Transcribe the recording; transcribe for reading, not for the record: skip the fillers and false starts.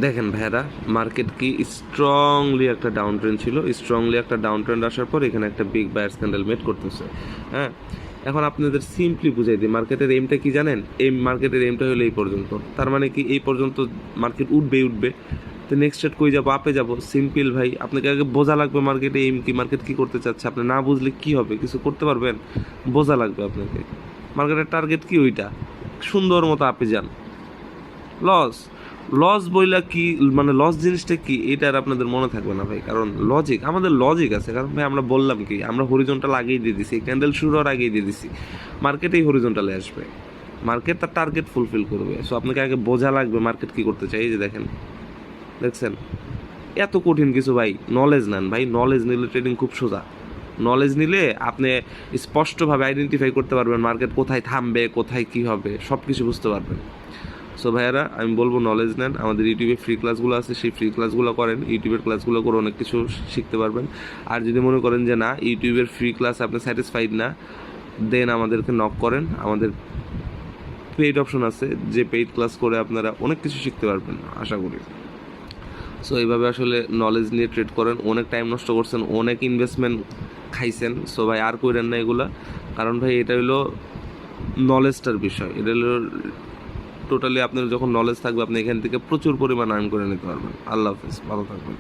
দেখেন ভাইয়ারা, মার্কেট কি স্ট্রংলি একটা ডাউন ট্রেন্ড ছিল, স্ট্রংলি একটা ডাউন ট্রেন্ড আসার পর এখানে একটা বিগ বায়ার্স ক্যান্ডেল মেড করতেছে। হ্যাঁ, এখন আপনাদের সিম্পলি বুঝাই দিই, মার্কেটের এমটা কি জানেন? মার্কেটের এমটা হলো এই পর্যন্ত। তার মানে কি এই পর্যন্ত মার্কেট উঠবে। তো নেক্সট রেট কই যাবো? আপে যাবো। সিম্পল ভাই, আপনাকে আগে বোঝা লাগবে মার্কেটে এম কি, মার্কেট কি করতে চাচ্ছে। আপনি না বুঝলে কি হবে? কিছু করতে পারবেন? বোঝা লাগবে আপনাকে মার্কেটের টার্গেট কি, ওইটা সুন্দর মতো আপে যান। লস লস বইলা কি, মানে লস জিনিসটা কি এটা আর আপনাদের মনে থাকবে না ভাই, কারণ আমাদের লজিক আছে। কারণ ভাই আমরা বললাম কি, আমরা হরিজন্টাল আগেই দিয়ে দিছি, ক্যান্ডেল শুরু হওয়ার আগেই দিয়ে দিছি, মার্কেটেই হরিজন্টালে আসবে, মার্কেট তার টার্গেট ফুলফিল করবে। সো আপনাকে আগে বোঝা লাগবে মার্কেট কি করতে চাই। এই যে দেখেন, দেখছেন এত কঠিন কিছু ভাই? নলেজ নেন ভাই, নলেজ নিলে ট্রেডিং খুব সোজা। নলেজ নিলে আপনি স্পষ্টভাবে আইডেন্টিফাই করতে পারবেন মার্কেট কোথায় থামবে, কোথায় কি হবে, সব কিছু বুঝতে পারবেন। সো ভাইয়ারা, আমি বলবো নলেজ নেন। আমাদের ইউটিউবে ফ্রি ক্লাসগুলো আছে, সেই ফ্রি ক্লাসগুলো করেন। ইউটিউবের ক্লাসগুলো করে অনেক কিছু শিখতে পারবেন। আর যদি মনে করেন যে না, ইউটিউবের ফ্রি ক্লাস আপনি স্যাটিসফাইড না, দেন আমাদেরকে নক করেন। আমাদের পেইড অপশন আছে, যে পেইড ক্লাস করে আপনারা অনেক কিছু শিখতে পারবেন আশা করি। সো এইভাবে আসলে নলেজ নিয়ে ট্রেড করেন। অনেক টাইম নষ্ট করছেন, অনেক ইনভেস্টমেন্ট খাইছেন। সো ভাই আর কইরেন না এগুলা, কারণ ভাই এটা হলো নলেজটার বিষয়। এটা হলো টোটালি আপনার যখন নলেজ থাকবে, আপনি এখান থেকে প্রচুর পরিমাণ আর্ন করে নিতে পারবেন। আল্লাহ হাফেজ, ভালো থাকবেন।